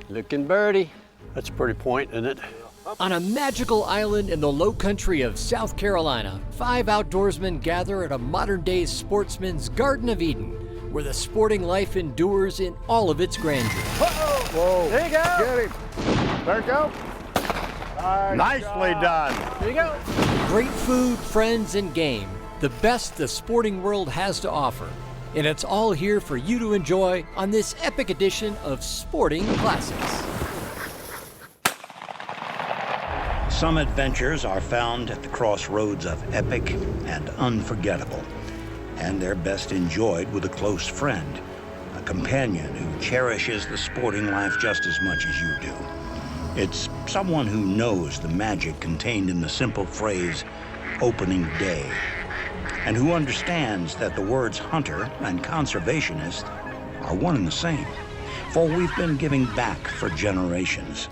Looking birdie. That's a pretty point, isn't it? On a magical island in the low country of South Carolina, 5 outdoorsmen gather at a modern-day sportsman's Garden of Eden, where the sporting life endures in all of its grandeur. Whoa. There you go. Get him. There you go. Nicely done. There you go. Great food, friends, and game, the best the sporting world has to offer. And it's all here for you to enjoy on this epic edition of Sporting Classics. Some adventures are found at the crossroads of epic and unforgettable, and they're best enjoyed with a close friend, a companion who cherishes the sporting life just as much as you do. It's someone who knows the magic contained in the simple phrase, opening day, and who understands that the words hunter and conservationist are one and the same, for we've been giving back for generations.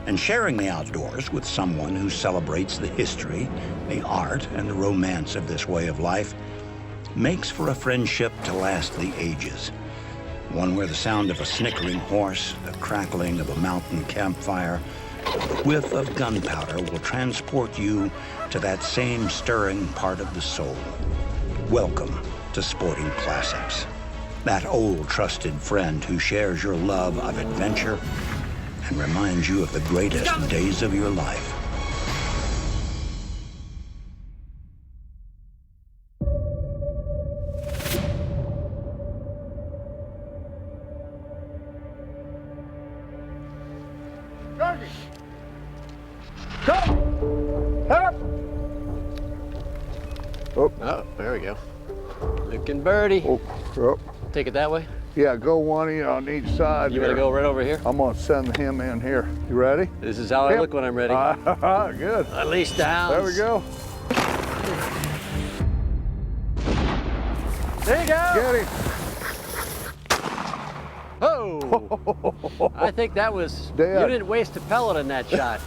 And sharing the outdoors with someone who celebrates the history, the art, and the romance of this way of life makes for a friendship to last the ages. One where the sound of a snickering horse, the crackling of a mountain campfire, the whiff of gunpowder will transport you to that same stirring part of the soul. Welcome to Sporting Classics. That old trusted friend who shares your love of adventure and reminds you of the greatest days of your life. Oh, there we go. Looking birdie. Oh, yep. Take it that way. Yeah, go one on each side. You want to go right over here? I'm gonna send him in here. You ready? This is how I look when I'm ready. Good. Unleash the hounds. There we go. There you go. Get him. Oh! I think that was, Dead. you didn't waste a pellet in that shot.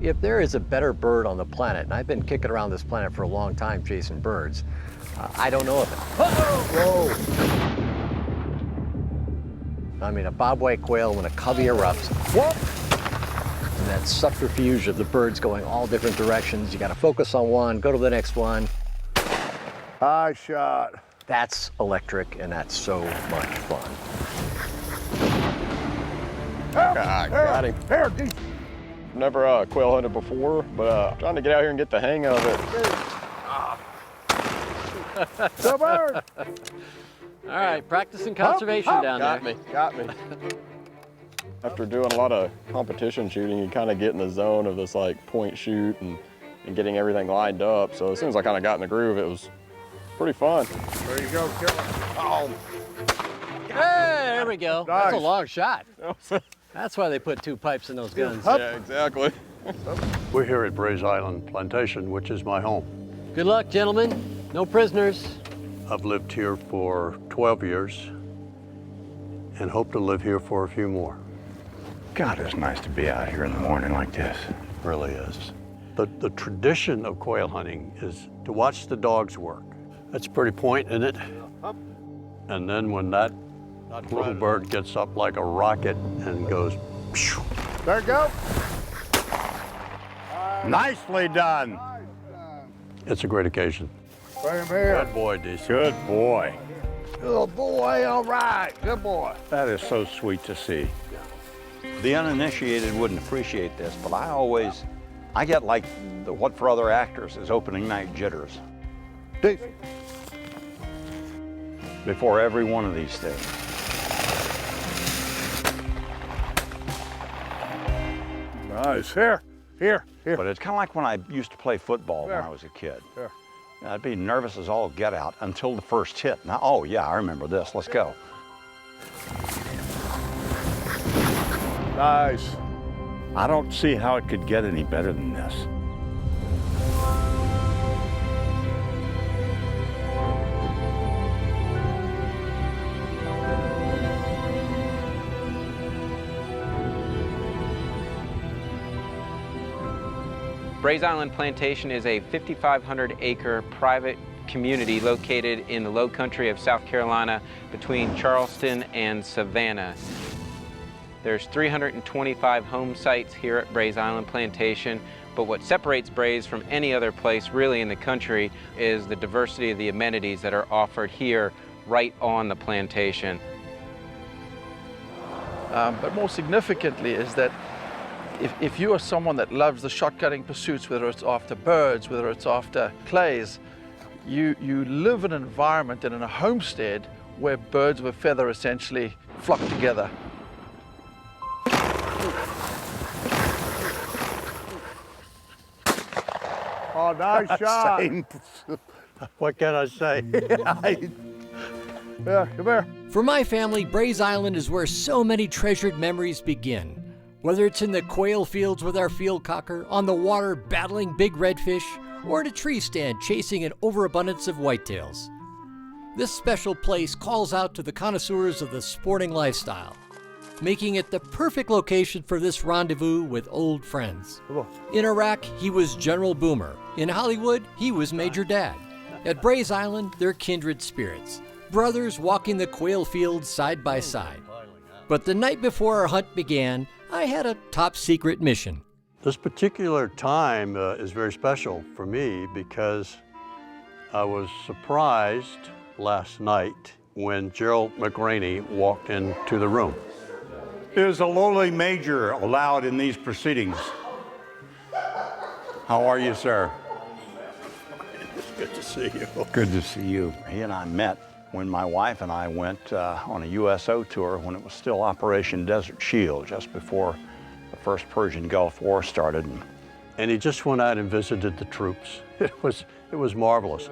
If there is a better bird on the planet, and I've been kicking around this planet for a long time chasing birds, I don't know of it. Whoa. I mean, a bobwhite quail when a covey erupts. Whoop. And that subterfuge of the birds going all different directions. You got to focus on one, go to the next one. High shot. That's electric, and that's so much fun. Got him. Here, D. Never quail hunted before, but trying to get out here and get the hang of it. The bird. All right, practicing conservation down there. Got me. After doing a lot of competition shooting, you kind of get in the zone of this like point shoot and getting everything lined up. So as soon as I kind of got in the groove, it was pretty fun. There you go, killer. Oh. Hey, there we go. Nice. That's a long shot. That's why they put 2 pipes in those guns. Yeah, exactly. We're here at Brays Island plantation, which is my home. Good luck, gentlemen. No prisoners. I've lived here for 12 years and hope to live here for a few more. God, it's nice to be out here in the morning like this. It really is. The tradition of quail hunting is to watch the dogs work. That's a pretty point, isn't it? And then when that little bird gets up like a rocket and goes, phew. There you go. Nicely done. It's a great occasion. Bring him here. Good boy, DC. Good boy. Good boy, all right. Good boy. That is so sweet to see. The uninitiated wouldn't appreciate this, but I get like what for other actors is opening night jitters D. before every one of these things. Nice. Here. But it's kind of like when I used to play football when I was a kid. Here. I'd be nervous as all get out until the first hit. Now, oh yeah, I remember this. Let's go. Nice. I don't see how it could get any better than this. Brays Island Plantation is a 5,500 acre private community located in the low country of South Carolina between Charleston and Savannah. There's 325 home sites here at Brays Island Plantation, but what separates Brays from any other place really in the country is the diversity of the amenities that are offered here right on the plantation. But more significantly is that if you are someone that loves the shot-cutting pursuits, whether it's after birds, whether it's after clays, you live in an environment and in a homestead where birds of a feather essentially flock together. Oh, nice shot. What can I say? Yeah, come here. For my family, Brays Island is where so many treasured memories begin. Whether it's in the quail fields with our field cocker, on the water battling big redfish, or in a tree stand chasing an overabundance of whitetails. This special place calls out to the connoisseurs of the sporting lifestyle, making it the perfect location for this rendezvous with old friends. In Iraq, he was General Boomer. In Hollywood, he was Major Dad. At Brays Island, they're kindred spirits, brothers walking the quail fields side by side. But the night before our hunt began, I had a top secret mission. This particular time is very special for me because I was surprised last night when Gerald McRaney walked into the room. Is a lowly major allowed in these proceedings? How are you, sir? It's good to see you. Good to see you. He and I met when my wife and I went on a USO tour when it was still Operation Desert Shield, just before the first Persian Gulf War started. And he just went out and visited the troops. It was marvelous.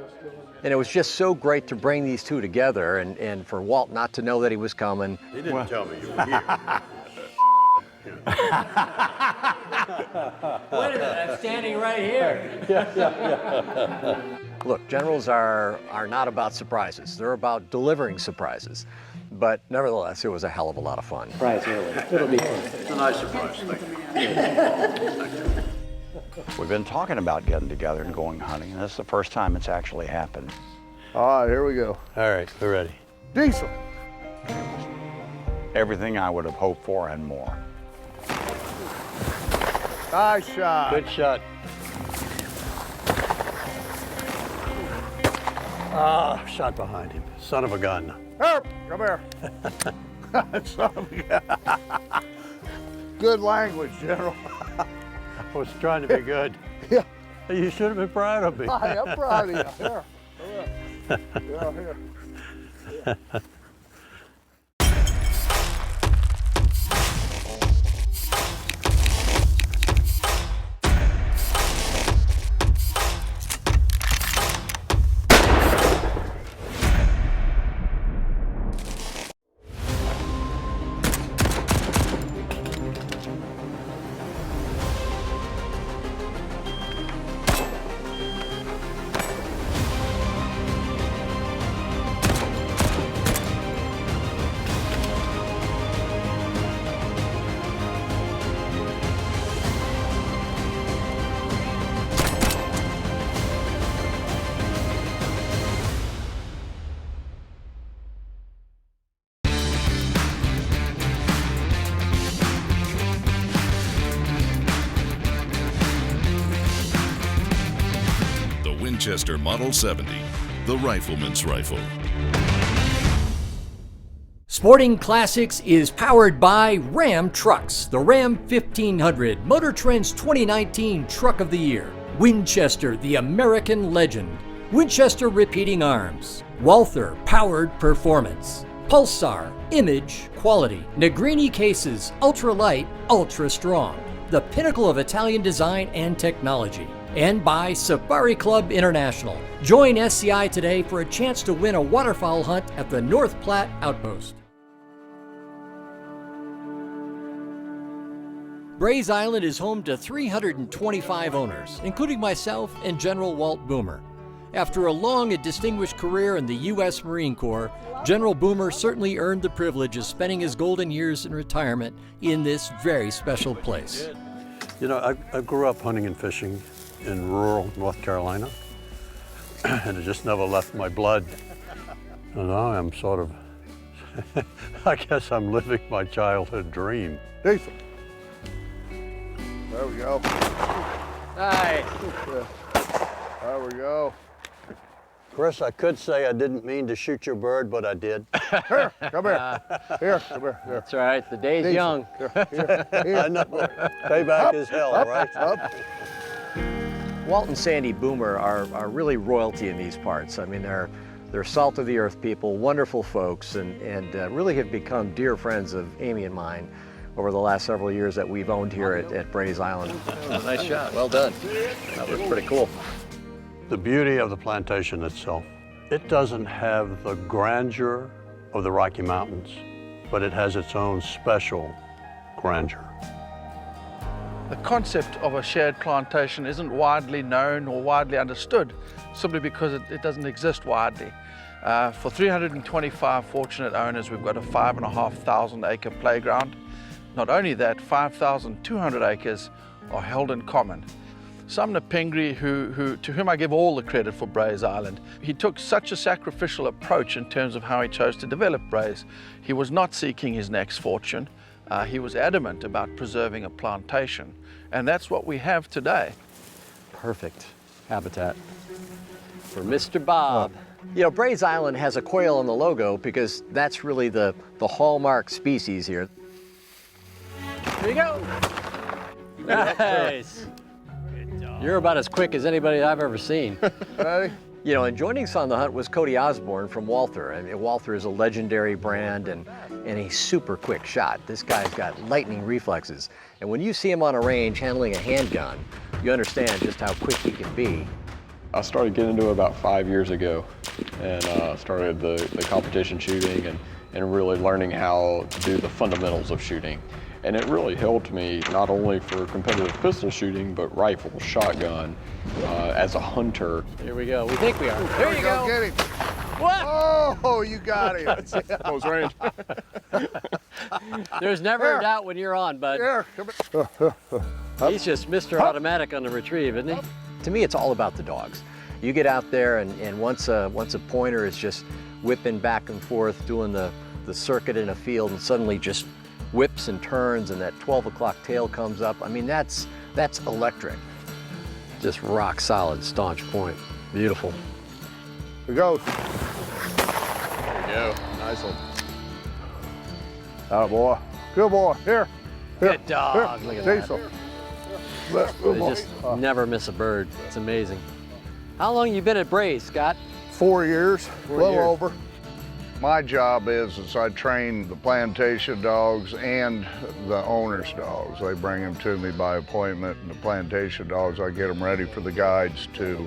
And it was just so great to bring these two together and for Walt not to know that he was coming. He didn't tell me you were here. Wait a minute, I'm standing right here. Look, generals are not about surprises. They're about delivering surprises. But nevertheless, it was a hell of a lot of fun. Surprise early. It'll be fun. It's a nice surprise. Thank you. We've been talking about getting together and going hunting, and this is the first time it's actually happened. All right, here we go. All right, we're ready. Diesel. Everything I would have hoped for and more. Nice shot. Good shot. Ah, shot behind him. Son of a gun. Herp, come here. Son of a gun. Good language, General. I was trying to be good. Yeah. You should have been proud of me. Hi, I'm proud of you. Here. Yeah, here. Yeah. Winchester Model 70, the rifleman's rifle. Sporting Classics is powered by Ram Trucks, the Ram 1500, Motor Trend's 2019 Truck of the Year. Winchester, the American legend. Winchester Repeating Arms. Walther, Powered Performance. Pulsar, Image, Quality. McRaney Cases, Ultra Light, Ultra Strong. The pinnacle of Italian design and technology. And by Safari Club International. Join SCI today for a chance to win a waterfowl hunt at the North Platte Outpost. Brays Island is home to 325 owners, including myself and General Walt Boomer. After a long and distinguished career in the U.S. Marine Corps, General Boomer certainly earned the privilege of spending his golden years in retirement in this very special place. You know, I grew up hunting and fishing in rural North Carolina. and it just never left my blood. And now I'm sort of, I guess I'm living my childhood dream. Decent. There we go. Nice. There we go. Chris, I could say I didn't mean to shoot your bird, but I did. Here, come here. Here, come here. Here. That's right, the day's Decent. young. I know. Payback is hell, right? Up. Walt and Sandy Boomer are really royalty in these parts. I mean, they're salt of the earth people, wonderful folks, and really have become dear friends of Amy and mine over the last several years that we've owned here at Brays Island. Nice shot, well done. That was pretty cool. The beauty of the plantation itself, it doesn't have the grandeur of the Rocky Mountains, but it has its own special grandeur. The concept of a shared plantation isn't widely known or widely understood simply because it doesn't exist widely. For 325 fortunate owners, we've got a 5,500 acre playground. Not only that, 5,200 acres are held in common. Sumner Pingree, to whom I give all the credit for Brays Island, he took such a sacrificial approach in terms of how he chose to develop Brays. He was not seeking his next fortune. He was adamant about preserving a plantation, and that's what we have today. Perfect habitat for Mr. Bob. You know, Brays Island has a quail on the logo because that's really the hallmark species here. Here you go. Nice. You're about as quick as anybody I've ever seen. Ready? You know, and joining us on the hunt was Cody Osborn from Walther. I mean, Walther is a legendary brand and a super quick shot. This guy's got lightning reflexes. And when you see him on a range handling a handgun, you understand just how quick he can be. I started getting into it about 5 years ago and started the competition shooting and really learning how to do the fundamentals of shooting. And it really helped me not only for competitive pistol shooting, but rifle, shotgun, as a hunter. Here we go. We think we are. There you go. Get him. What? Oh, you got him. Close range. There's never a doubt when you're on, bud. Here, come here. He's just Mr. Automatic on the retrieve, isn't he? To me, it's all about the dogs. You get out there and once a pointer is just whipping back and forth, doing the circuit in a field and suddenly just whips and turns and that 12 o'clock tail comes up. I mean, that's electric. Just rock solid, staunch point. Beautiful. Here we go. There we go. Nice one. Oh, boy. Good boy. Here. Good dog. Here. Look at that. Diesel. They just never miss a bird. It's amazing. How long you been at Brays, Scott? 4 years, a little years. over. My job is I train the plantation dogs and the owner's dogs. They bring them to me by appointment, and the plantation dogs, I get them ready for the guides to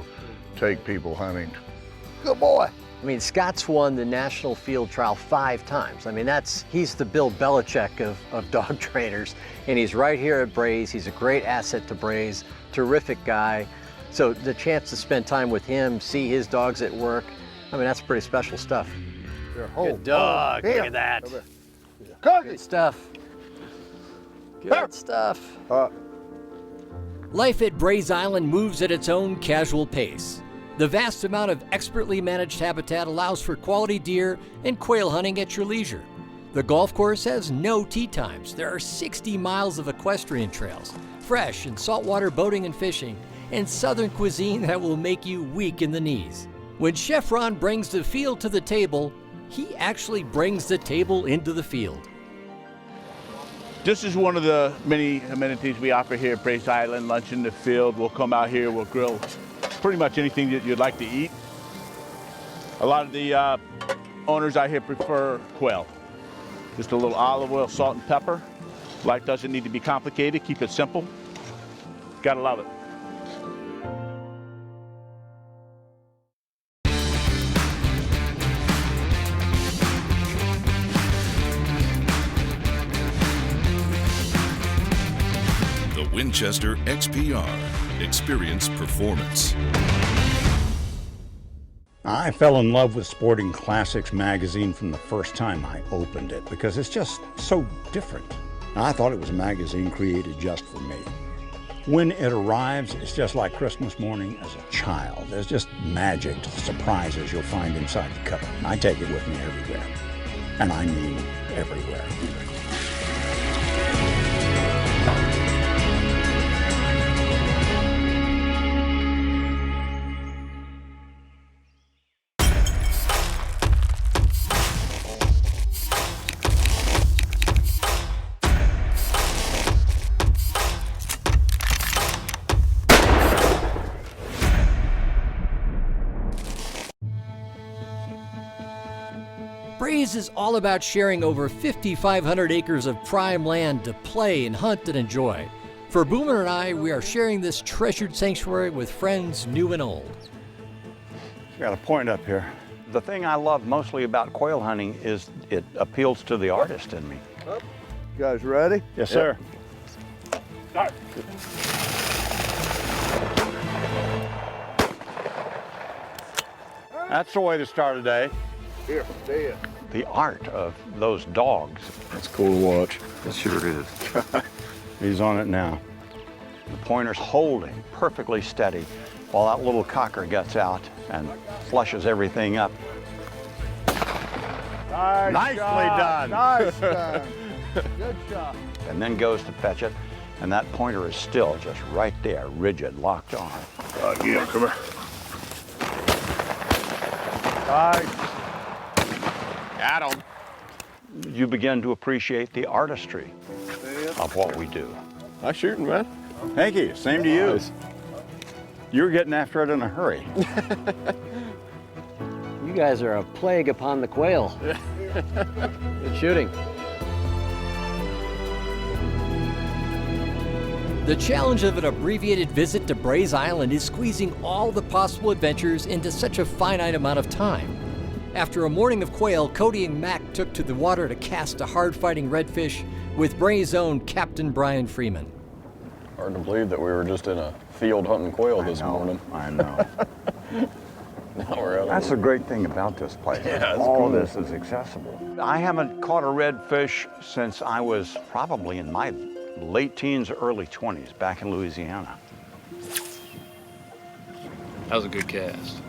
take people hunting. Good boy. I mean, Scott's won the National Field Trial 5 times. I mean, he's the Bill Belichick of dog trainers, and he's right here at Brays. He's a great asset to Brays, terrific guy. So the chance to spend time with him, see his dogs at work, I mean, that's pretty special stuff. Here, Good dog, Here. look at that. Cookie. Good stuff. Good stuff. Life at Brays Island moves at its own casual pace. The vast amount of expertly managed habitat allows for quality deer and quail hunting at your leisure. The golf course has no tee times. There are 60 miles of equestrian trails, fresh and saltwater boating and fishing, and southern cuisine that will make you weak in the knees. When Chef Ron brings the field to the table, he actually brings the table into the field. This is one of the many amenities we offer here at Brays Island, lunch in the field. We'll come out here, we'll grill pretty much anything that you'd like to eat. A lot of the owners out here prefer quail. Just a little olive oil, salt, and pepper. Life doesn't need to be complicated, keep it simple. Gotta love it. Winchester XPR. Experience performance. I fell in love with Sporting Classics magazine from the first time I opened it because it's just so different. I thought it was a magazine created just for me. When it arrives, it's just like Christmas morning as a child. There's just magic to the surprises you'll find inside the cover. I take it with me everywhere, and I mean everywhere. Brays is all about sharing over 5,500 acres of prime land to play and hunt and enjoy. For Boomer and I, we are sharing this treasured sanctuary with friends new and old. Got a point up here. The thing I love mostly about quail hunting is it appeals to the artist in me. You guys ready? Yes, sir. Start. That's the way to start a day. Here, Dad. The art of those dogs. That's cool to watch. It sure is. He's on it now. The pointer's holding perfectly steady while that little cocker gets out and flushes everything up. Nicely done. Nice done. Good shot. And then goes to fetch it, and that pointer is still just right there, rigid, locked on. Yeah, come here. Nice. Got him. You begin to appreciate the artistry of what we do. Nice shooting, man. Thank you. Same to you. Nice. You're getting after it in a hurry. You guys are a plague upon the quail. Good shooting. The challenge of an abbreviated visit to Brays Island is squeezing all the possible adventures into such a finite amount of time. After a morning of quail, Cody and Mac took to the water to cast a hard-fighting redfish with Bray's own Captain Brian Freeman. Hard to believe that we were just in a field hunting quail this morning. I know. Now we're out. That's the great thing about this place. Yeah, it's all cool. this is accessible. I haven't caught a redfish since I was probably in my late teens, early 20s, back in Louisiana. That was a good cast.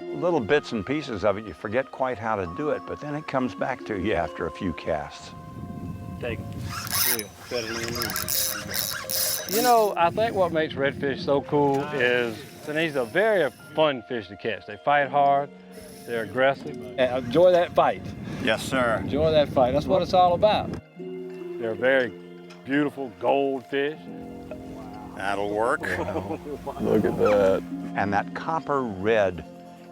Little bits and pieces of it, you forget quite how to do it, but then it comes back to you after a few casts. Take it. You know, I think what makes redfish so cool is that he's a very fun fish to catch. They fight hard, they're aggressive. And enjoy that fight. Yes, sir. Enjoy that fight. That's what it's all about. They're very beautiful goldfish. That'll work. Look at that. And that copper red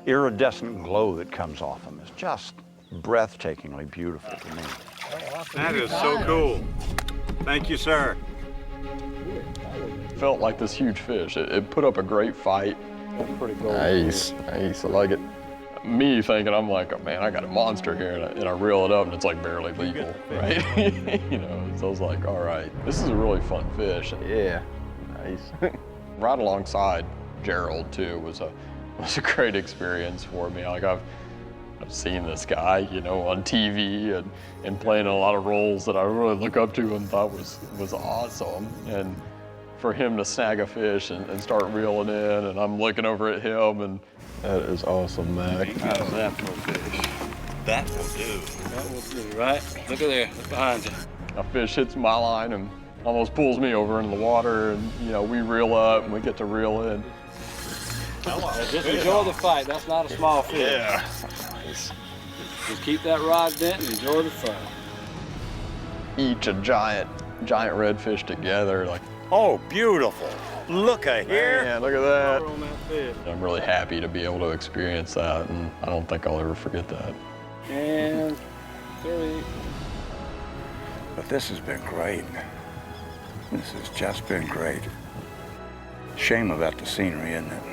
iridescent glow that comes off them is just breathtakingly beautiful to me. That is so cool. Thank you, sir. Felt like this huge fish. It put up a great fight. Pretty cool. Nice, nice. I like it. Me thinking, I'm like, oh, man, I got a monster here, and I reel it up, and it's like barely legal, right? You know, so I was like, all right, this is a really fun fish. Yeah, nice. Right alongside Gerald too was a great experience for me. Like I've seen this guy, you know, on TV and playing a lot of roles that I really look up to and thought was awesome. And for him to snag a fish and start reeling in, and I'm looking over at him, and that is awesome, Mac. How's that for a fish? That will do. That will do, right? Look at there, look behind you. A fish hits my line and almost pulls me over into the water, and you know, we reel up and we get to reel in. Just enjoy the fight. That's not a small fish. Yeah. Just keep that rod bent and enjoy the fun. Each a giant redfish together. Like, Oh, beautiful. Look at here. man, look at that. On that fish. I'm really happy to be able to experience that, and I don't think I'll ever forget that. And 30. But this has been great. This has just been great. Shame about the scenery, isn't it?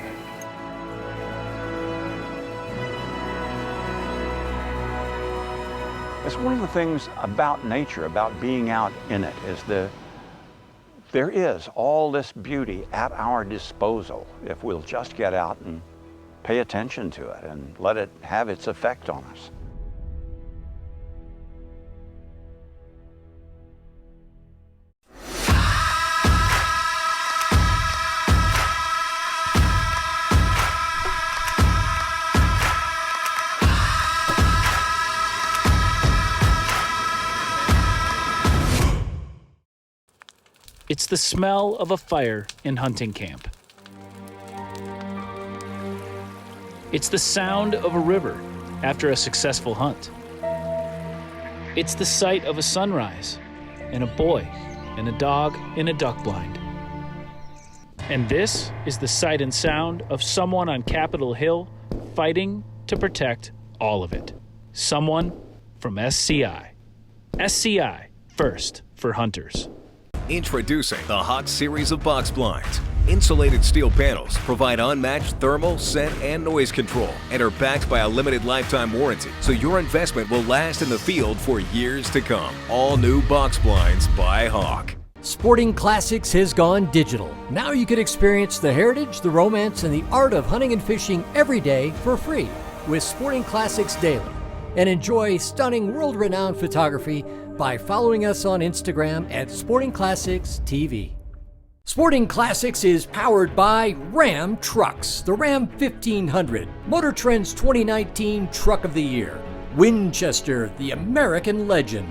It's one of the things about nature, about being out in it, is there is all this beauty at our disposal if we'll just get out and pay attention to it and let it have its effect on us. It's the smell of a fire in hunting camp. It's the sound of a river after a successful hunt. It's the sight of a sunrise and a boy and a dog in a duck blind. And this is the sight and sound of someone on Capitol Hill fighting to protect all of it. Someone from SCI. SCI, first for hunters. Introducing the Hawk series of box blinds. Insulated steel panels provide unmatched thermal, scent, and noise control and are backed by a limited lifetime warranty, so your investment will last in the field for years to come. All new box blinds by Hawk. Sporting Classics has gone digital. Now you can experience the heritage, the romance, and the art of hunting and fishing every day for free with Sporting Classics Daily. And enjoy stunning world-renowned photography by following us on Instagram at Sporting Classics TV. Sporting Classics is powered by Ram Trucks, the Ram 1500, Motor Trend's 2019 Truck of the Year, Winchester, the American legend,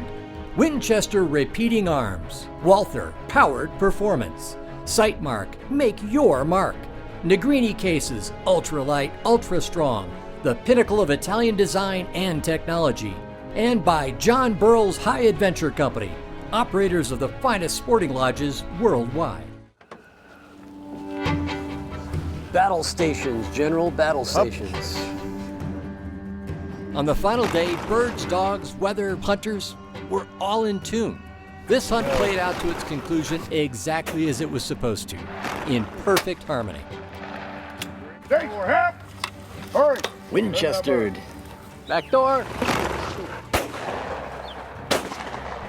Winchester Repeating Arms, Walther, Powered Performance, Sightmark, make your mark, McRaney Cases, ultralight, ultra strong, the pinnacle of Italian design and technology, and by John Burrell's High Adventure Company, operators of the finest sporting lodges worldwide. Battle stations, General, battle stations. On the final day, birds, dogs, weather, hunters were all in tune. This hunt played out to its conclusion exactly as it was supposed to, in perfect harmony. Hurry! Winchestered. Back door.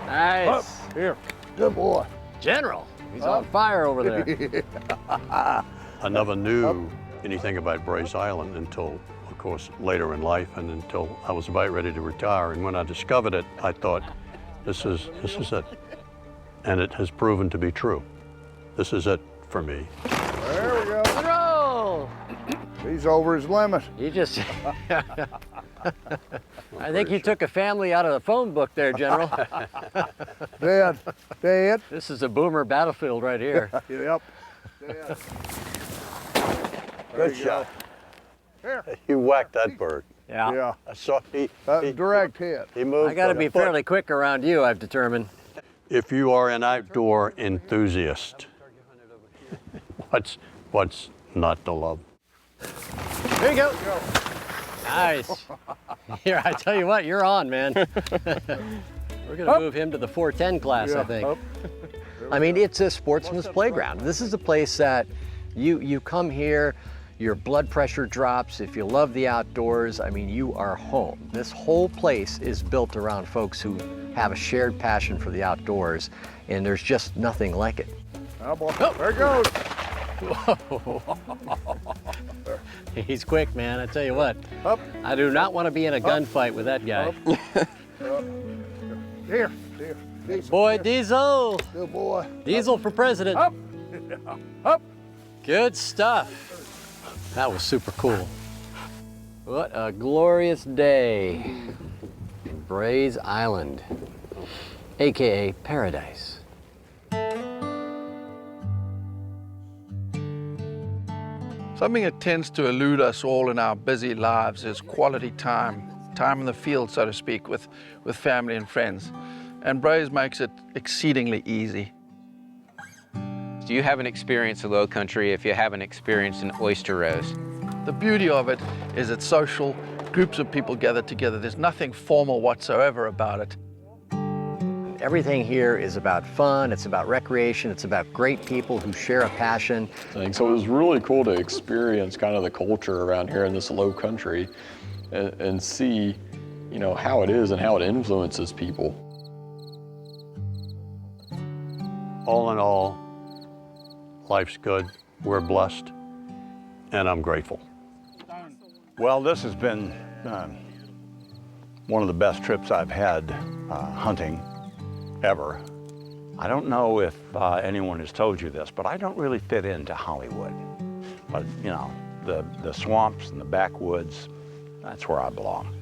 Nice. Up. Here. Good boy. General. He's on fire over there. I never knew anything about Brays Island until, of course, later in life and until I was about ready to retire. And when I discovered it, I thought, this is it. And it has proven to be true. This is it for me. There we go. Roll. He's over his limit. He just... I think you took a family out of the phone book there, General. Dad. This is a boomer battlefield right here. Yep. Dad. Good shot. Here. You whacked that bird. Yeah. I saw he direct hit. He moved. I got to be fairly quick around you, I've determined. If you are an outdoor enthusiast, what's not to love? There you go. Nice. Here, I tell you what, you're on, man. We're going to move him to the 410 class, I think. I mean, it's a sportsman's playground. This is a place that you come here, your blood pressure drops. If you love the outdoors, I mean, you are home. This whole place is built around folks who have a shared passion for the outdoors, and there's just nothing like it. Oh, boy. There it goes. Whoa. He's quick, man. I tell you what. Up. I do not want to be in a gunfight with that guy. Here. Diesel. Boy, Diesel. Good boy. Diesel for president. Up. Up. Good stuff. That was super cool. What a glorious day in Brays Island, AKA paradise. Something that tends to elude us all in our busy lives is quality time in the field, so to speak, with family and friends. And Brays makes it exceedingly easy. Do you haven't experienced the low country if you haven't experienced an oyster roast? The beauty of it is it's social, groups of people gather together. There's nothing formal whatsoever about it. Everything here is about fun, it's about recreation, it's about great people who share a passion. So it was really cool to experience kind of the culture around here in this low country and see, you know, how it is and how it influences people. All in all, life's good, we're blessed, and I'm grateful. Well, this has been one of the best trips I've had hunting ever. I don't know if anyone has told you this, but I don't really fit into Hollywood. But, you know, the swamps and the backwoods, that's where I belong.